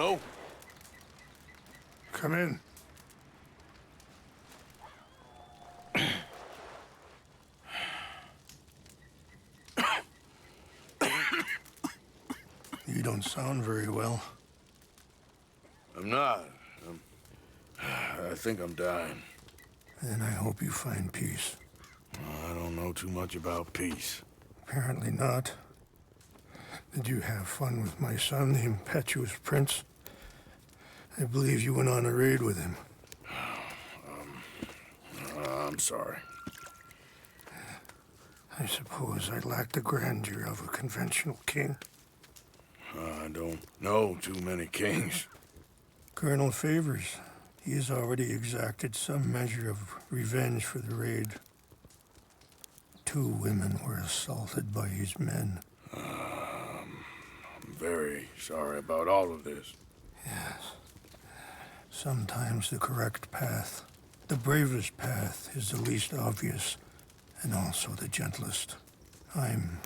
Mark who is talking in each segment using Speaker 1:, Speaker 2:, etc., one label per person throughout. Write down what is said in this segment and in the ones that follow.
Speaker 1: Hello?
Speaker 2: Come in. You don't sound very well.
Speaker 1: I'm not. I think I'm dying.
Speaker 2: Then I hope you find peace.
Speaker 1: I don't know too much about peace.
Speaker 2: Apparently not. Did you have fun with my son, the impetuous prince? I believe you went on a raid with him.
Speaker 1: I'm sorry.
Speaker 2: I suppose I lack the grandeur of a conventional king.
Speaker 1: I don't know too many kings.
Speaker 2: Colonel Favors, he has already exacted some measure of revenge for the raid. 2 women were assaulted by his men.
Speaker 1: I'm very sorry about all of this.
Speaker 2: Yes. Sometimes the correct path, the bravest path, is the least obvious, and also the gentlest. I'm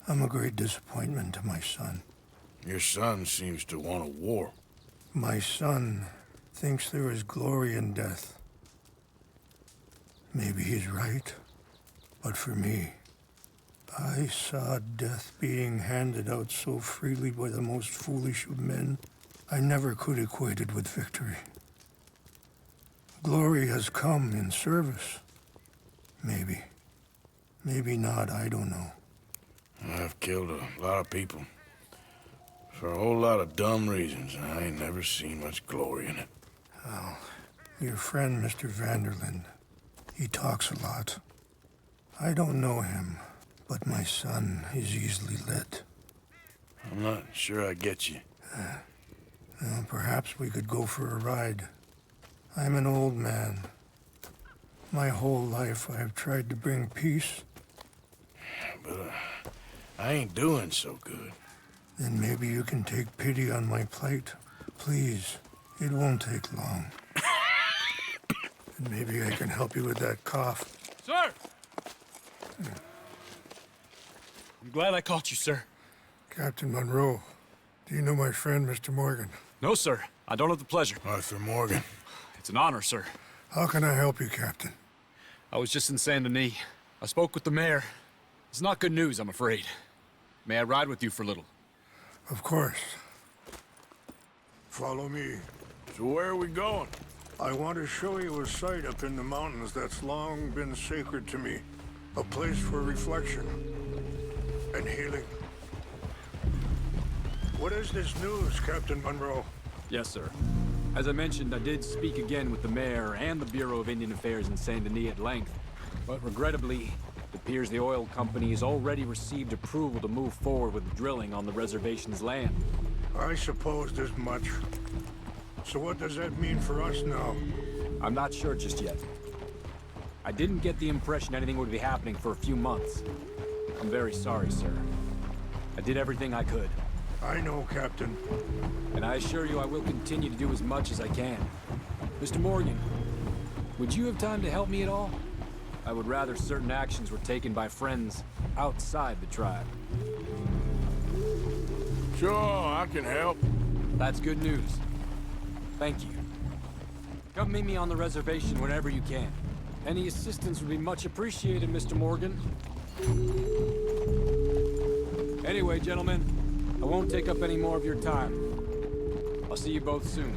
Speaker 2: a great disappointment to my son.
Speaker 1: Your son seems to want a war.
Speaker 2: My son thinks there is glory in death. Maybe he's right, but for me, I saw death being handed out so freely by the most foolish of men. I never could equate it with victory. Glory has come in service. Maybe. Maybe not, I don't know.
Speaker 1: I've killed a lot of people. For a whole lot of dumb reasons, and I ain't never seen much glory in it.
Speaker 2: Oh, your friend, Mr. Vanderlyn, he talks a lot. I don't know him, but my son is easily led.
Speaker 1: I'm not sure I get you.
Speaker 2: Well, perhaps we could go for a ride. I'm an old man. My whole life I've tried to bring peace.
Speaker 1: But I ain't doing so good.
Speaker 2: Then maybe you can take pity on my plight. Please, it won't take long. And maybe I can help you with that cough.
Speaker 3: Sir! I'm glad I caught you, sir.
Speaker 2: Captain Monroe, do you know my friend, Mr. Morgan?
Speaker 3: No, sir. I don't have the pleasure.
Speaker 1: Arthur Morgan.
Speaker 3: It's an honor, sir.
Speaker 2: How can I help you, Captain?
Speaker 3: I was just in Saint Denis. I spoke with the mayor. It's not good news, I'm afraid. May I ride with you for a little?
Speaker 2: Of course. Follow me.
Speaker 1: So where are we going?
Speaker 2: I want to show you a site up in the mountains that's long been sacred to me. A place for reflection and healing. What is this news, Captain Monroe?
Speaker 3: Yes, sir. As I mentioned, I did speak again with the mayor and the Bureau of Indian Affairs in Saint Denis at length. But regrettably, it appears the oil company has already received approval to move forward with drilling on the reservation's land.
Speaker 2: I supposed as much. So what does that mean for us now?
Speaker 3: I'm not sure just yet. I didn't get the impression anything would be happening for a few months. I'm very sorry, sir. I did everything I could.
Speaker 2: I know, Captain.
Speaker 3: And I assure you I will continue to do as much as I can. Mr. Morgan, would you have time to help me at all? I would rather certain actions were taken by friends outside the tribe.
Speaker 1: Sure, I can help.
Speaker 3: That's good news. Thank you. Come meet me on the reservation whenever you can. Any assistance would be much appreciated, Mr. Morgan. Anyway, gentlemen, I won't take up any more of your time. I'll see you both soon.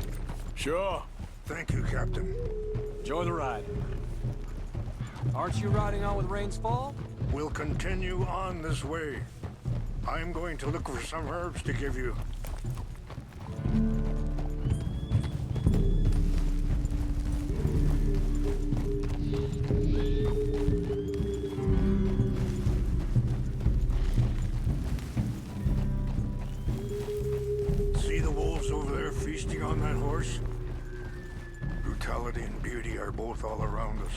Speaker 1: Sure.
Speaker 2: Thank you, Captain.
Speaker 3: Enjoy the ride. Aren't you riding on with Rains Fall?
Speaker 2: We'll continue on this way. I'm going to look for some herbs to give you. See the wolves over there feasting on that horse? Brutality and beauty are both all around us.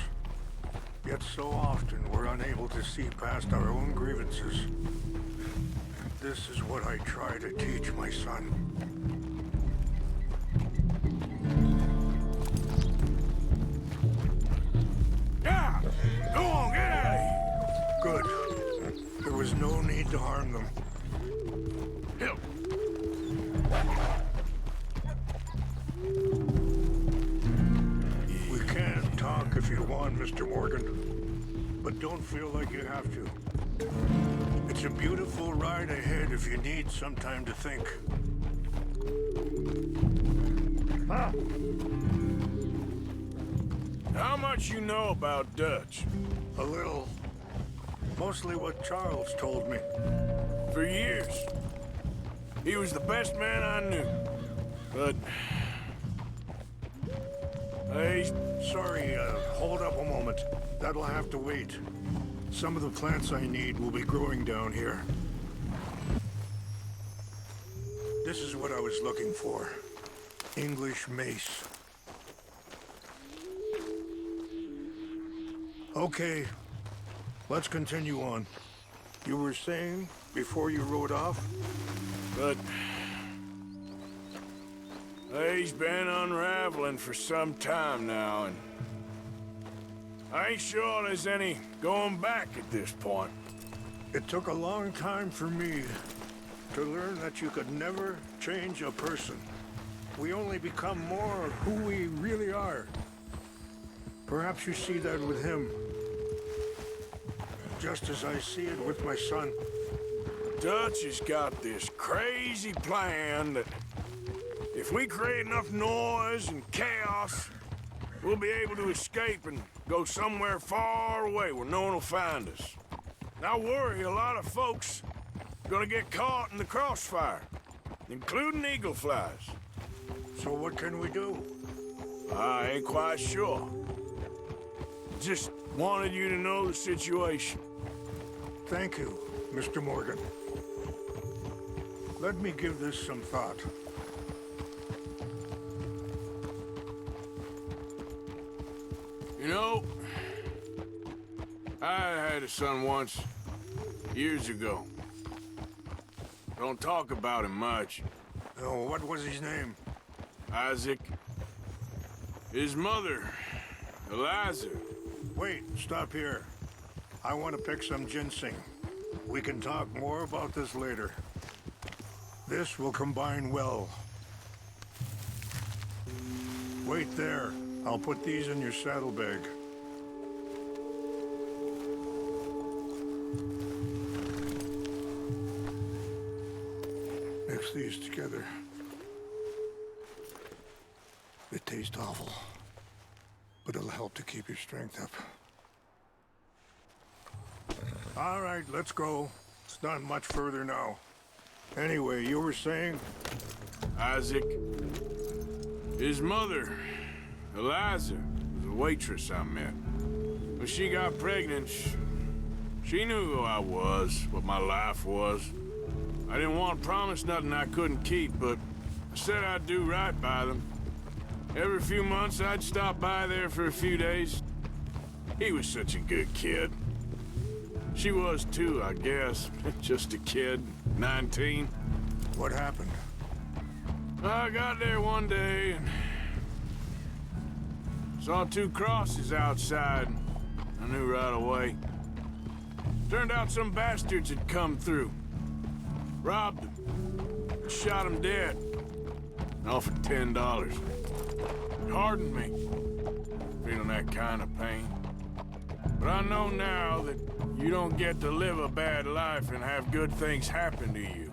Speaker 2: Yet so often we're unable to see past our own grievances. This is what I try to teach my son.
Speaker 1: Yeah! Go on, get out of here!
Speaker 2: Good. There was no need to harm them.
Speaker 1: Help!
Speaker 2: if you want, Mr. Morgan. But don't feel like you have to. It's a beautiful ride ahead if you need some time to think. Ah.
Speaker 1: How much you know about Dutch?
Speaker 2: A little. Mostly what Charles told me.
Speaker 1: For years. He was the best man I knew. But... Hey,
Speaker 2: Sorry, hold up a moment. That'll have to wait. Some of the plants I need will be growing down here. This is what I was looking for. English mace. Okay, let's continue on. You were saying before you rode off?
Speaker 1: but... He's been unraveling for some time now, and... I ain't sure there's any going back at this point.
Speaker 2: It took a long time for me to learn that you could never change a person. We only become more of who we really are. Perhaps you see that with him. Just as I see it with my son.
Speaker 1: Dutch has got this crazy plan that if we create enough noise and chaos, we'll be able to escape and go somewhere far away where no one will find us. I worry a lot of folks are gonna get caught in the crossfire, including eagle flies.
Speaker 2: So what can we do?
Speaker 1: I ain't quite sure. Just wanted you to know the situation.
Speaker 2: Thank you, Mr. Morgan. Let me give this some thought.
Speaker 1: You know, I had a son once, years ago. Don't talk about him much.
Speaker 2: Oh, what was his name?
Speaker 1: Isaac. His mother, Eliza.
Speaker 2: Wait, stop here. I want to pick some ginseng. We can talk more about this later. This will combine well. Wait there. I'll put these in your saddlebag. Mix these together. They taste awful, but it'll help to keep your strength up. All right, let's go. It's not much further now. Anyway, you were saying?
Speaker 1: Isaac. His mother, Eliza, was a waitress I met. When she got pregnant, she knew who I was, what my life was. I didn't want to promise nothing I couldn't keep, but I said I'd do right by them. Every few months, I'd stop by there for a few days. He was such a good kid. She was too, I guess. Just a kid, 19.
Speaker 2: What happened?
Speaker 1: I got there one day and saw two crosses outside. I knew right away. Turned out some bastards had come through. Robbed them. Shot them dead. And offered $10. It hardened me, feeling that kind of pain. But I know now that you don't get to live a bad life and have good things happen to you.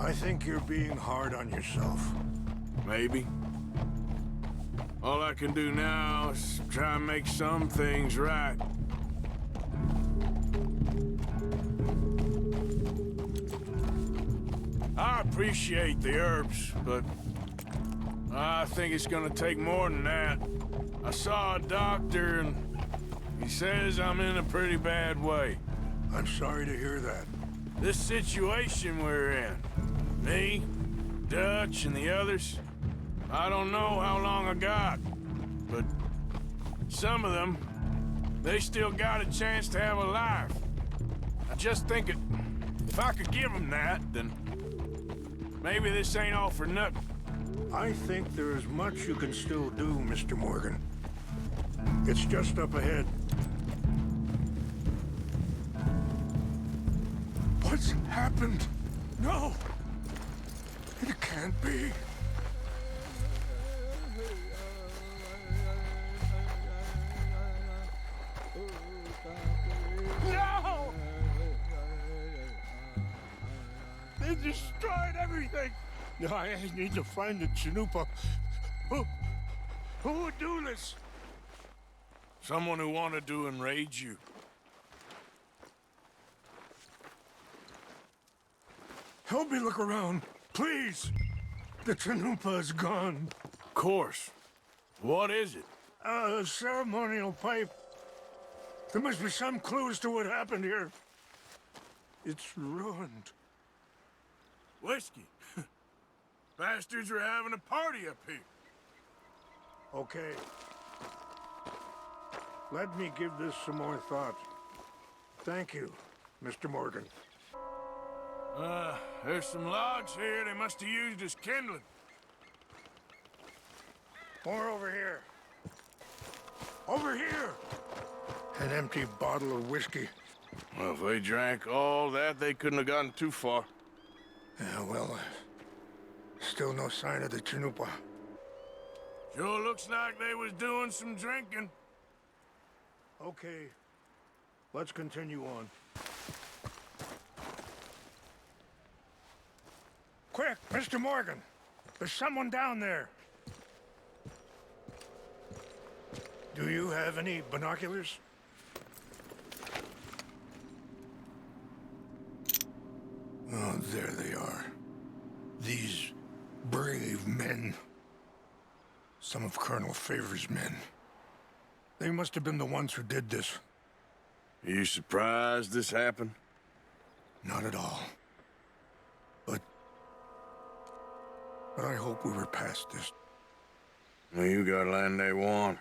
Speaker 2: I think you're being hard on yourself.
Speaker 1: Maybe. All I can do now is try and make some things right. I appreciate the herbs, but I think it's gonna take more than that. I saw a doctor and he says I'm in a pretty bad way.
Speaker 2: I'm sorry to hear that.
Speaker 1: This situation we're in, me, Dutch, and the others, I don't know how long I got, but some of them, they still got a chance to have a life. I just think if I could give them that, then maybe this ain't all for nothing.
Speaker 2: I think there is much you can still do, Mr. Morgan. It's just up ahead. What's happened? No! It can't be. destroyed everything. I need to find the Chanupa. Who would do this?
Speaker 1: Someone who wanted to enrage you.
Speaker 2: Help me look around, please. The Chanupa is gone.
Speaker 1: Of course. What is it?
Speaker 2: A ceremonial pipe. There must be some clues to what happened here. It's ruined.
Speaker 1: Whiskey. Bastards are having a party up here.
Speaker 2: Okay. Let me give this some more thought. Thank you, Mr. Morgan.
Speaker 1: There's some logs here they must have used as kindling.
Speaker 2: More over here. Over here! An empty bottle of whiskey.
Speaker 1: Well, if they drank all that, they couldn't have gotten too far.
Speaker 2: Yeah, well, still no sign of the Chanupa.
Speaker 1: Sure looks like they was doing some drinking.
Speaker 2: Okay, let's continue on. Quick, Mr. Morgan! There's someone down there. Do you have any binoculars? Oh, there they are. These brave men. Some of Colonel Favor's men. They must have been the ones who did this.
Speaker 1: Are you surprised this happened?
Speaker 2: Not at all. But I hope we were past this.
Speaker 1: Well, you got land they want.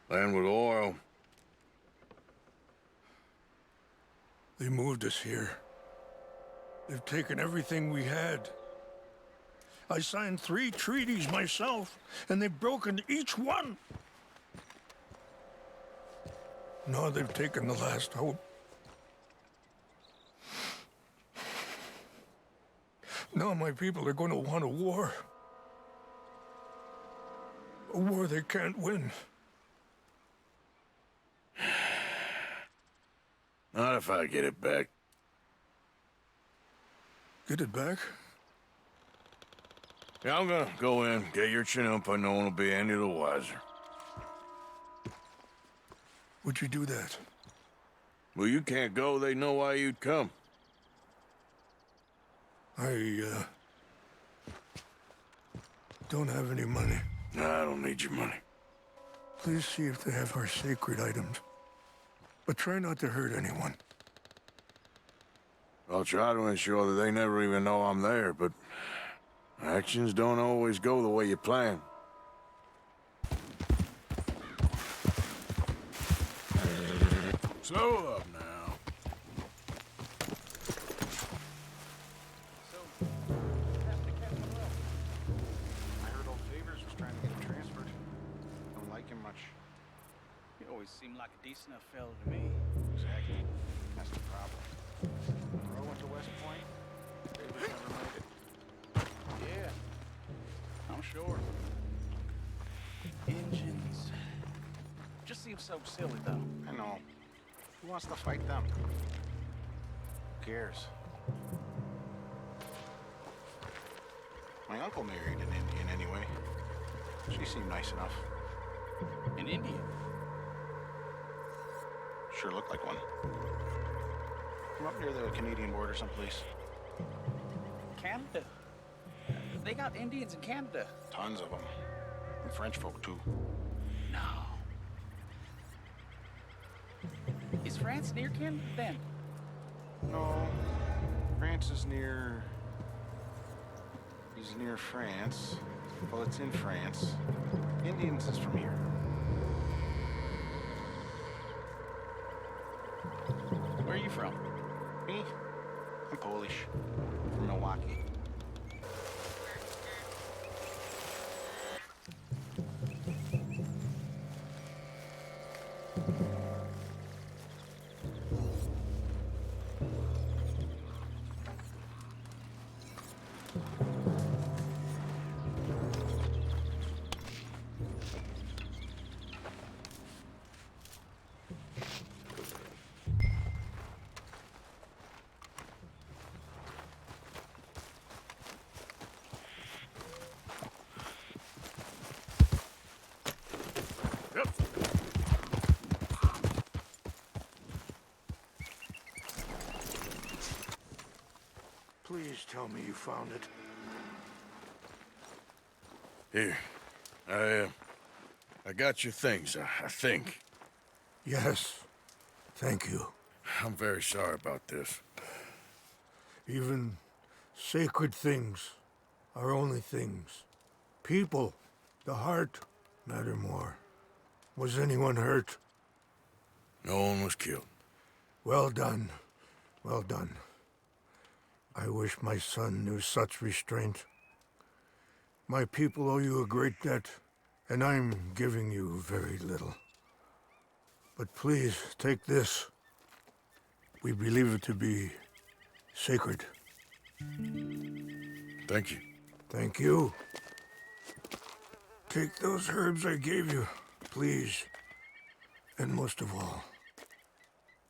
Speaker 1: Land with oil.
Speaker 2: They moved us here. They've taken everything we had. I signed 3 treaties myself, and they've broken each one. Now they've taken the last hope. Now my people are going to want a war. A war they can't win.
Speaker 1: Not if I get it back.
Speaker 2: Get it back?
Speaker 1: Yeah, I'm gonna go in, get your Chanupa, no one will be any the wiser.
Speaker 2: Would you do that?
Speaker 1: Well, you can't go, they know why you'd come.
Speaker 2: I don't have any money.
Speaker 1: No, I don't need your money.
Speaker 2: Please see if they have our sacred items. But try not to hurt anyone.
Speaker 1: I'll try to ensure that they never even know I'm there, but actions don't always go the way you plan. Slow up now.
Speaker 4: I heard old Thieves was trying to get him transferred. Don't like him much.
Speaker 5: He always seemed like a decent enough fellow to me.
Speaker 4: Exactly. That's the problem. When Earl went to West Point, Thieves never made it.
Speaker 5: Yeah, I'm sure. Engines. Just seems so silly, though.
Speaker 4: I know. Who wants to fight them? Who cares? My uncle married an Indian anyway. She seemed nice enough.
Speaker 5: An Indian.
Speaker 4: Sure looked like one. From up near the Canadian border someplace.
Speaker 5: Canada. They got Indians in Canada.
Speaker 4: Tons of them. And French folk, too.
Speaker 5: No. Is France near Canada, then?
Speaker 4: No. France is near... Is near France. Well, it's in France. Indians is from here.
Speaker 5: Where are you from?
Speaker 4: Me? I'm Polish. From Milwaukee.
Speaker 2: tell me you found it?
Speaker 1: Here. I got your things, I think.
Speaker 2: Yes. Thank you.
Speaker 1: I'm very sorry about this.
Speaker 2: Even sacred things are only things. People, the heart, matter more. Was anyone hurt?
Speaker 1: No one was killed.
Speaker 2: Well done. Well done. I wish my son knew such restraint. My people owe you a great debt, and I'm giving you very little. But please, take this. We believe it to be sacred.
Speaker 1: Thank you.
Speaker 2: Thank you. Take those herbs I gave you, please. And most of all,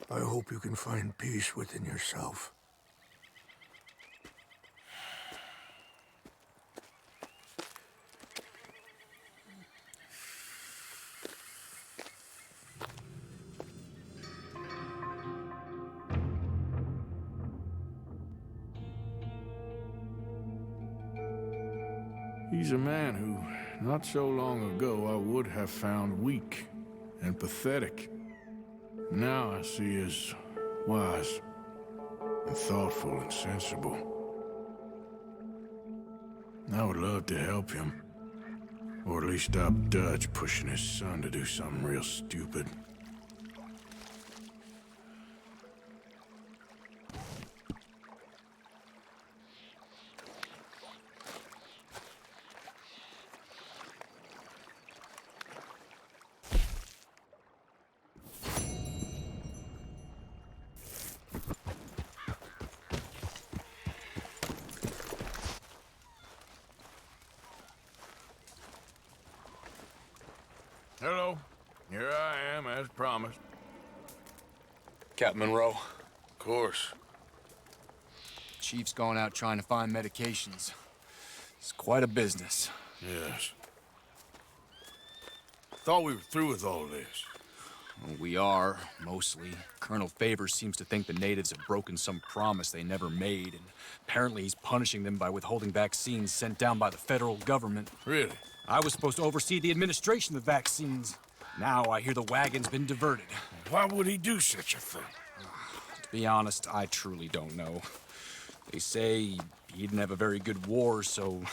Speaker 2: I hope you can find peace within yourself.
Speaker 1: He's a man who, not so long ago, I would have found weak and pathetic. Now I see as wise and thoughtful and sensible. I would love to help him, or at least stop Dutch pushing his son to do something real stupid. Hello. Here I am, as promised.
Speaker 3: Captain Monroe,
Speaker 1: Of course.
Speaker 3: Chief's gone out trying to find medications. It's quite a business.
Speaker 1: Yes. Thought we were through with all this.
Speaker 3: Well, we are, mostly. Colonel Favors seems to think the natives have broken some promise they never made, and apparently he's punishing them by withholding vaccines sent down by the federal government.
Speaker 1: Really?
Speaker 3: I was supposed to oversee the administration of the vaccines. Now I hear the wagon's been diverted.
Speaker 1: Why would he do such a thing?
Speaker 3: To be honest, I truly don't know. They say he didn't have a very good war, so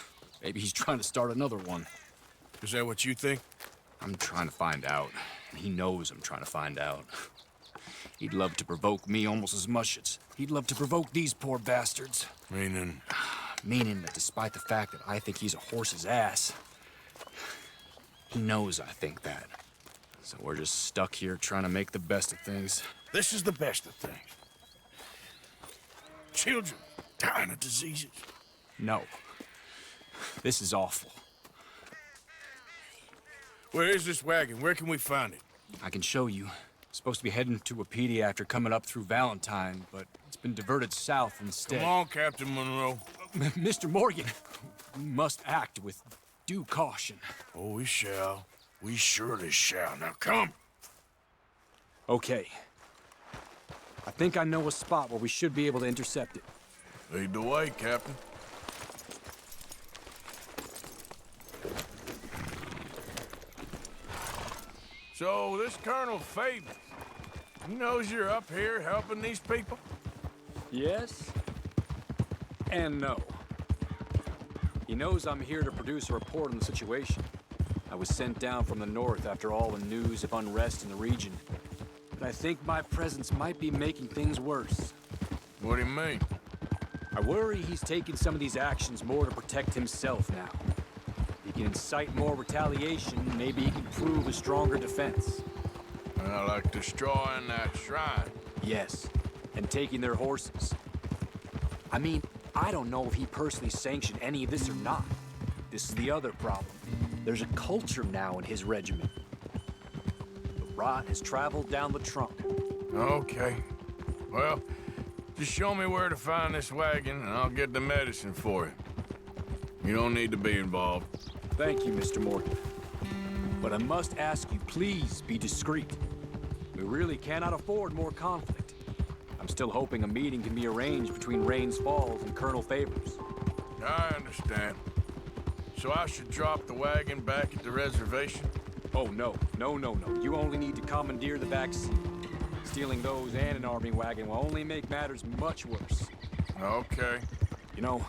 Speaker 3: maybe he's trying to start another one.
Speaker 1: Is that what you think?
Speaker 3: I'm trying to find out. And he knows I'm trying to find out. He'd love to provoke me almost as much as he'd love to provoke these poor bastards.
Speaker 1: Meaning?
Speaker 3: Meaning that despite the fact that I think he's a horse's ass, he knows I think that. So we're just stuck here trying to make the best of things.
Speaker 1: This is the best of things. Children dying of diseases.
Speaker 3: No. This is awful.
Speaker 1: Where is this wagon? Where can we find it?
Speaker 3: I can show you. Supposed to be heading to Wapiti after coming up through Valentine, but it's been diverted south instead.
Speaker 1: Come on, Captain Monroe.
Speaker 3: Mr. Morgan, we must act with due caution.
Speaker 1: Oh, we shall. We surely shall. Now come.
Speaker 3: Okay. I think I know a spot where we should be able to intercept it.
Speaker 1: Lead the way, Captain. So, this Colonel Favors, he knows you're up here helping these people?
Speaker 3: Yes and no. He knows I'm here to produce a report on the situation. I was sent down from the north after all the news of unrest in the region. But I think my presence might be making things worse.
Speaker 1: What do you mean?
Speaker 3: I worry he's taking some of these actions more to protect himself now. He can incite more retaliation, maybe he can prove a stronger defense.
Speaker 1: Like destroying that shrine.
Speaker 3: Yes, and taking their horses. I mean, I don't know if he personally sanctioned any of this or not. This is the other problem. There's a culture now in his regiment. The rot has traveled down the trunk.
Speaker 1: Okay. Well, just show me where to find this wagon, and I'll get the medicine for you. You don't need to be involved.
Speaker 3: Thank you, Mr. Morgan. But I must ask you, please be discreet. We really cannot afford more conflict. I'm still hoping a meeting can be arranged between Rains Falls and Colonel Favors.
Speaker 1: I understand. So I should drop the wagon back at the reservation?
Speaker 3: Oh, no. No. You only need to commandeer the back seat. Stealing those and an army wagon will only make matters much worse.
Speaker 1: Okay.
Speaker 3: You know,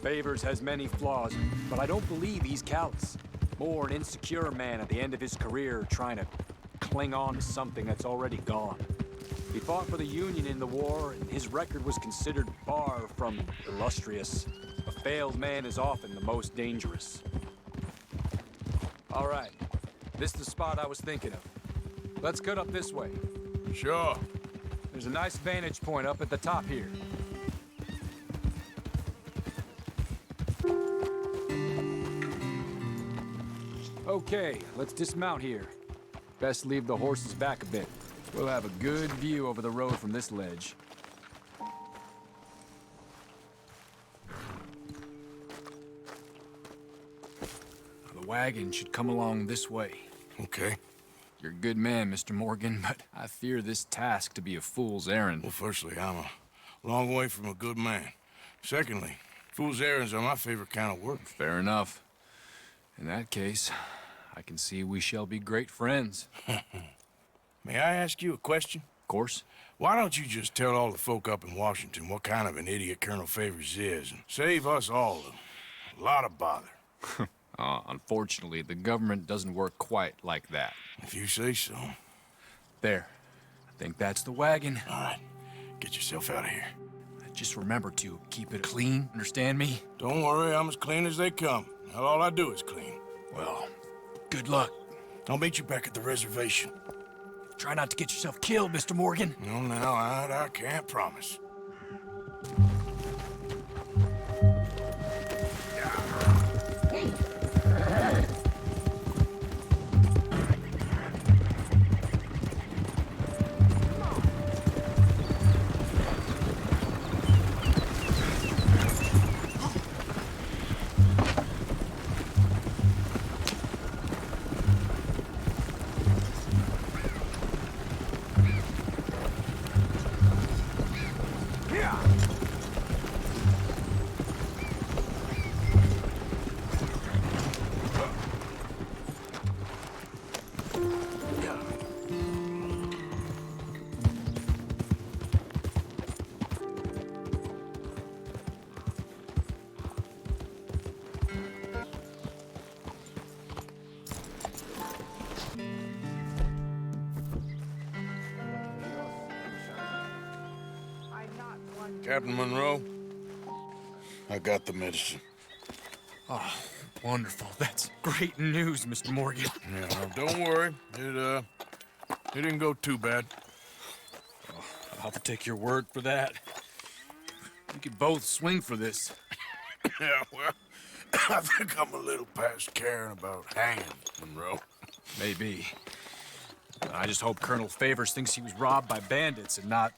Speaker 3: Favors has many flaws, but I don't believe he's callous. More an insecure man at the end of his career trying to cling on to something that's already gone. He fought for the Union in the war, and his record was considered far from illustrious. A failed man is often the most dangerous. All right, this is the spot I was thinking of. Let's cut up this way.
Speaker 1: Sure.
Speaker 3: There's a nice vantage point up at the top here. Okay, let's dismount here. Best leave the horses back a bit. We'll have a good view over the road from this ledge. The wagon should come along this way.
Speaker 1: Okay.
Speaker 3: You're a good man, Mr. Morgan, but I fear this task to be a fool's errand.
Speaker 1: Well, firstly, I'm a long way from a good man. Secondly, fool's errands are my favorite kind of work.
Speaker 3: Fair enough. In that case, I can see we shall be great friends.
Speaker 1: May I ask you a question?
Speaker 3: Of course.
Speaker 1: Why don't you just tell all the folk up in Washington what kind of an idiot Colonel Favors is and save us all a lot of bother?
Speaker 3: Unfortunately, the government doesn't work quite like that.
Speaker 1: If you say so.
Speaker 3: There. I think that's the wagon.
Speaker 1: All right. Get yourself out of here.
Speaker 3: Just remember to keep it clean, understand me?
Speaker 1: Don't worry, I'm as clean as they come. Now, all I do is clean.
Speaker 3: Well, good luck.
Speaker 1: I'll meet you back at the reservation.
Speaker 3: Try not to get yourself killed, Mr. Morgan.
Speaker 1: No, now, I can't promise. Captain Monroe, I got the medicine.
Speaker 3: Oh, wonderful. That's great news, Mr. Morgan.
Speaker 1: Yeah, well, don't worry. It didn't go too bad.
Speaker 3: Oh, I'll have to take your word for that. We could both swing for this.
Speaker 1: Yeah, well, I think I'm a little past caring about hanging, Monroe.
Speaker 3: Maybe. I just hope Colonel Favors thinks he was robbed by bandits and not...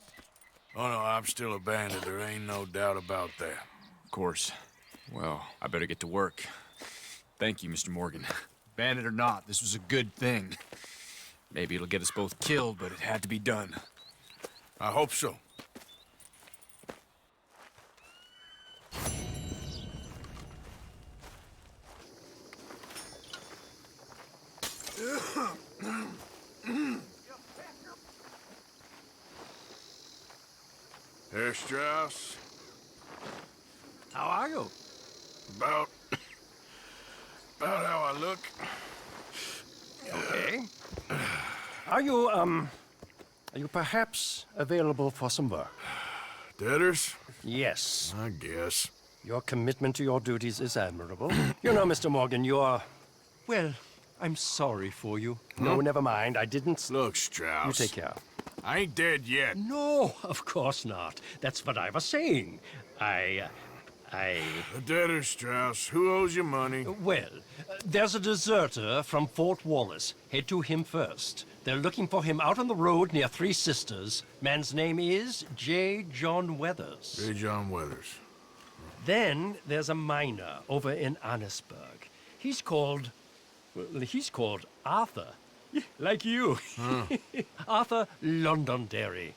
Speaker 1: Oh, no, I'm still a bandit. There ain't no doubt about that.
Speaker 3: Of course. Well, I better get to work. Thank you, Mr. Morgan. Bandit or not, this was a good thing. Maybe it'll get us both killed, but it had to be done.
Speaker 1: I hope so. Herr Strauss,
Speaker 6: How are you?
Speaker 1: about how I look.
Speaker 6: Okay. Are you perhaps available for some work?
Speaker 1: Debtors?
Speaker 6: Yes.
Speaker 1: I guess.
Speaker 6: Your commitment to your duties is admirable. You know, Mr. Morgan, you're... Well, I'm sorry for you. No, never mind. I didn't...
Speaker 1: Look, Strauss.
Speaker 6: You take care.
Speaker 1: I ain't dead yet.
Speaker 6: No, of course not. That's what I was saying.
Speaker 1: The debtor, Strauss. Who owes you money?
Speaker 6: Well, there's a deserter from Fort Wallace. Head to him first. They're looking for him out on the road near Three Sisters. Man's name is J. John Weathers.
Speaker 1: J. John Weathers.
Speaker 6: Then there's a miner over in Annesburg. He's called Arthur. Like you. Arthur Londonderry.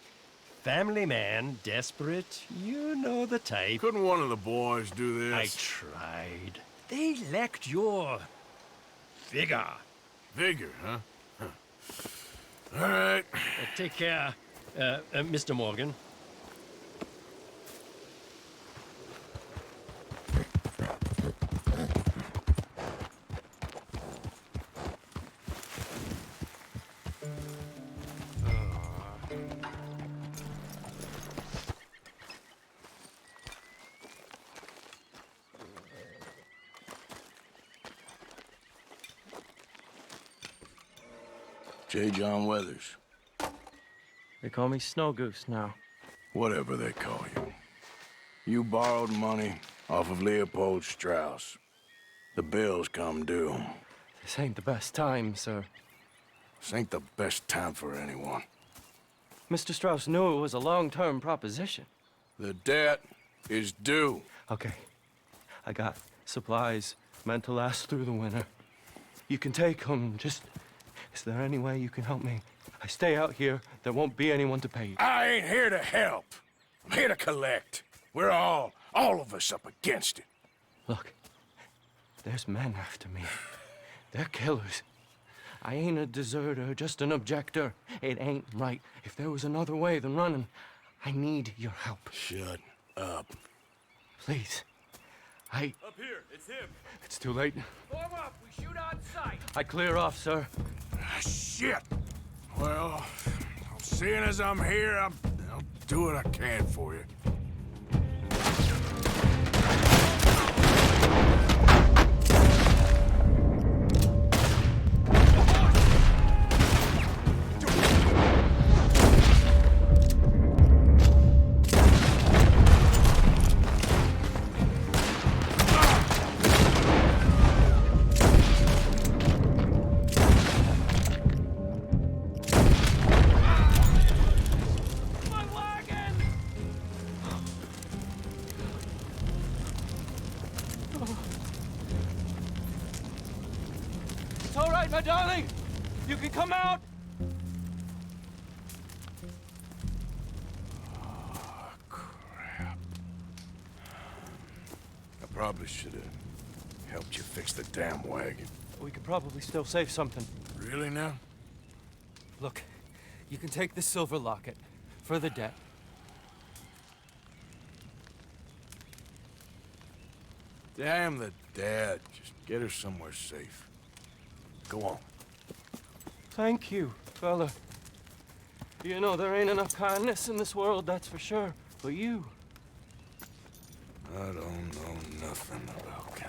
Speaker 6: Family man, desperate, you know the type.
Speaker 1: Couldn't one of the boys do
Speaker 6: I
Speaker 1: this?
Speaker 6: tried. They lacked your vigor.
Speaker 1: Vigor, huh? All right.
Speaker 6: Take care, Mr. Morgan.
Speaker 1: J. John Weathers.
Speaker 7: They call me Snow Goose now.
Speaker 1: Whatever they call you. You borrowed money off of Leopold Strauss. The bills come due.
Speaker 7: This ain't the best time, sir.
Speaker 1: This ain't the best time for anyone.
Speaker 7: Mr. Strauss knew it was a long-term proposition.
Speaker 1: The debt is due.
Speaker 7: Okay. I got supplies meant to last through the winter. You can take them. Just... Is there any way you can help me? I stay out here, there won't be anyone to pay you.
Speaker 1: I ain't here to help. I'm here to collect. We're all of us up against it.
Speaker 7: Look, there's men after me. They're killers. I ain't a deserter, just an objector. It ain't right. If there was another way than running, I need your help.
Speaker 1: Shut up.
Speaker 7: Please.
Speaker 3: Up here, it's him.
Speaker 7: It's too late.
Speaker 3: Form up, we shoot on sight.
Speaker 7: I clear off, sir.
Speaker 1: Ah, shit. Well, seeing as I'm here, I'll do what I can for you.
Speaker 7: It's all right, my darling. You can come out.
Speaker 1: Oh, crap. I probably should have helped you fix the damn wagon.
Speaker 7: We could probably still save something.
Speaker 1: Really now?
Speaker 7: Look, you can take this silver locket for the debt.
Speaker 1: Damn the dad. Just get her somewhere safe. Go on.
Speaker 7: Thank you, fella. You know, there ain't enough kindness in this world, that's for sure. But you...
Speaker 1: I don't know nothing about kindness.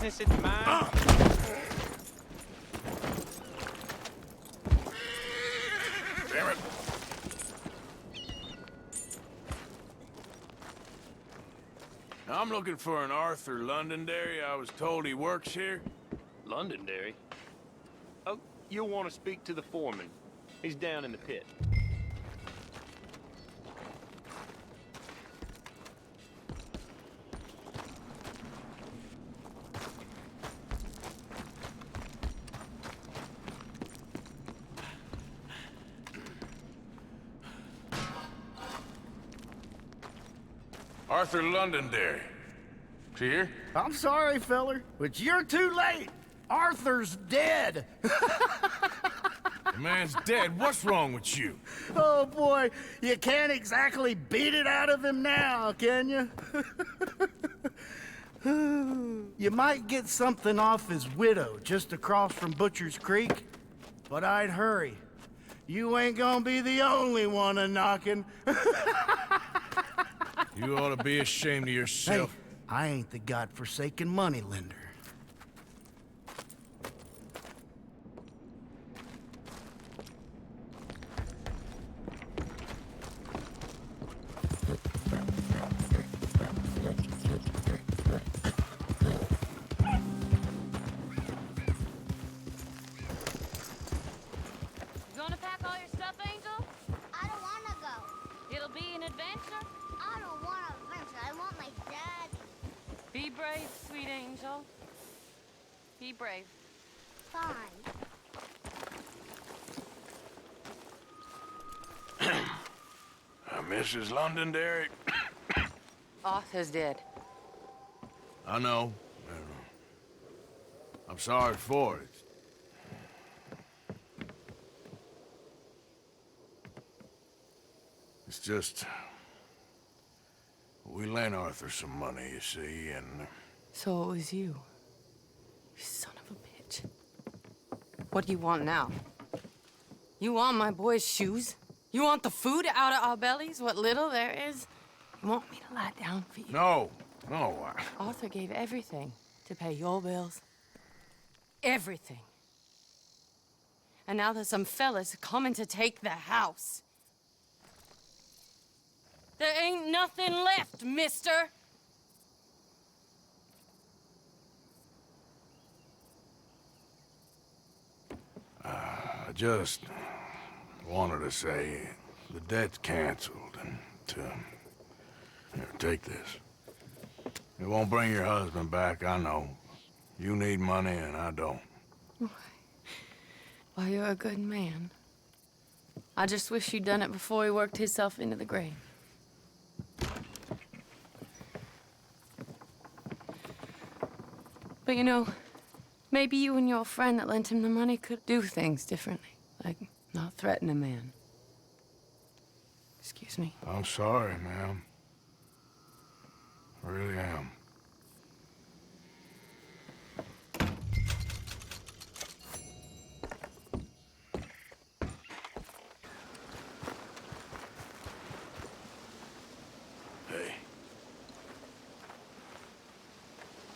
Speaker 5: Business in mind?
Speaker 1: Damn it! I'm looking for an Arthur Londonderry. I was told he works here.
Speaker 5: Londonderry? Oh, you'll want to speak to the foreman. He's down in the pit.
Speaker 1: Arthur Londonderry. Is he here?
Speaker 8: I'm sorry, feller, but you're too late. Arthur's dead.
Speaker 1: The man's dead. What's wrong with you?
Speaker 8: Oh, boy, you can't exactly beat it out of him now, can you? You might get something off his widow just across from Butcher's Creek, but I'd hurry. You ain't gonna be the only one a-knocking.
Speaker 1: You ought to be ashamed of
Speaker 8: Hey,
Speaker 1: yourself.
Speaker 8: I ain't the godforsaken moneylender.
Speaker 9: Be brave.
Speaker 10: Fine.
Speaker 1: Mrs. Londonderry.
Speaker 9: Arthur's dead.
Speaker 1: I know. I'm sorry for it. It's just... we lent Arthur some money, you see, and...
Speaker 9: So it was you. You son of a bitch. What do you want now? You want my boy's shoes? You want the food out of our bellies, what little there is? You want me to lie down for you?
Speaker 1: No,
Speaker 9: Arthur gave everything to pay your bills. Everything. And now there's some fellas coming to take the house. There ain't nothing left, mister.
Speaker 1: I just wanted to say the debt's canceled and here, take this. It won't bring your husband back, I know. You need money and I don't.
Speaker 9: Well, you're a good man. I just wish you'd done it before he worked himself into the grave. But you know, maybe you and your friend that lent him the money could do things differently. Like, not threaten a man. Excuse me.
Speaker 1: I'm sorry, ma'am. I really am. Hey.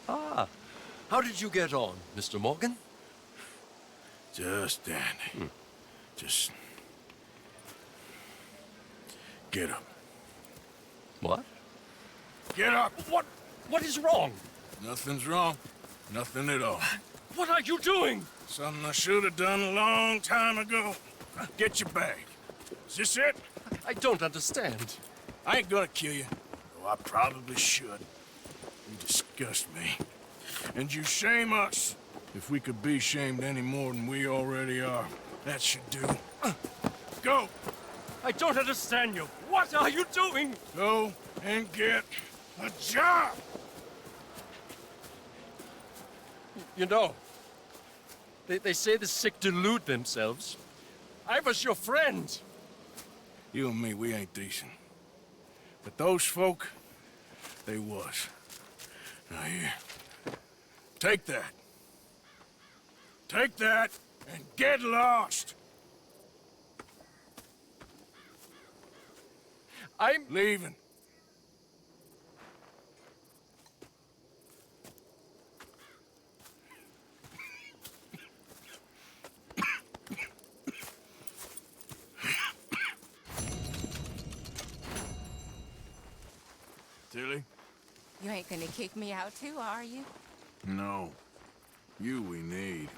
Speaker 6: Ah, how did you get on, Mr. Morgan?
Speaker 1: Just dandy. Just... get up.
Speaker 6: What?
Speaker 1: Get up!
Speaker 6: What is wrong?
Speaker 1: Nothing's wrong. Nothing at all.
Speaker 6: What are you doing?
Speaker 1: Something I should have done a long time ago. Get your bag. Is this it?
Speaker 6: I don't understand.
Speaker 1: I ain't gonna kill you, though I probably should. You disgust me. And you shame us. If we could be shamed any more than we already are, that should do. Go!
Speaker 6: I don't understand you. What are you doing?
Speaker 1: Go and get a job!
Speaker 6: You know, they say the sick delude themselves. I was your friend.
Speaker 1: You and me, we ain't decent. But those folk, they was. Now here, take that. Take that and get lost!
Speaker 6: I'm
Speaker 1: leaving. Tilly?
Speaker 11: You ain't gonna kick me out too, are you?
Speaker 1: No. You we need.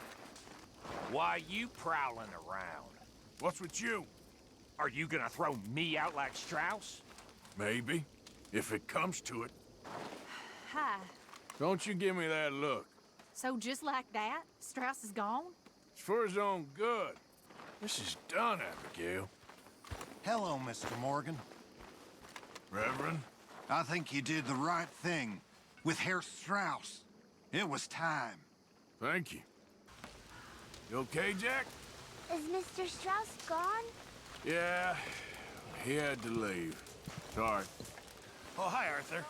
Speaker 12: Why you prowling around?
Speaker 1: What's with you?
Speaker 12: Are you gonna throw me out like Strauss?
Speaker 1: Maybe. If it comes to it.
Speaker 13: Hi.
Speaker 1: Don't you give me that look.
Speaker 13: So just like that, Strauss is gone?
Speaker 1: It's for his own good. This is done, Abigail.
Speaker 14: Hello, Mr. Morgan.
Speaker 1: Reverend?
Speaker 14: I think you did the right thing with Herr Strauss. It was time.
Speaker 1: Thank you. You okay, Jack?
Speaker 10: Is Mr. Strauss gone?
Speaker 1: Yeah, he had to leave. Sorry.
Speaker 12: Oh, hi, Arthur.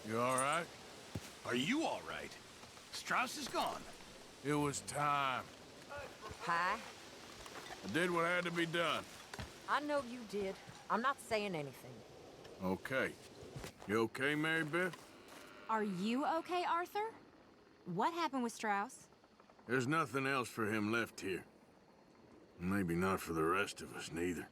Speaker 1: You all right?
Speaker 12: Are you all right? Strauss is gone.
Speaker 1: It was time.
Speaker 15: Hi.
Speaker 1: I did what had to be done.
Speaker 15: I know you did. I'm not saying anything.
Speaker 1: Okay. You okay, Mary Beth?
Speaker 13: Are you okay, Arthur? What happened with Strauss?
Speaker 1: There's nothing else for him left here. Maybe not for the rest of us, neither.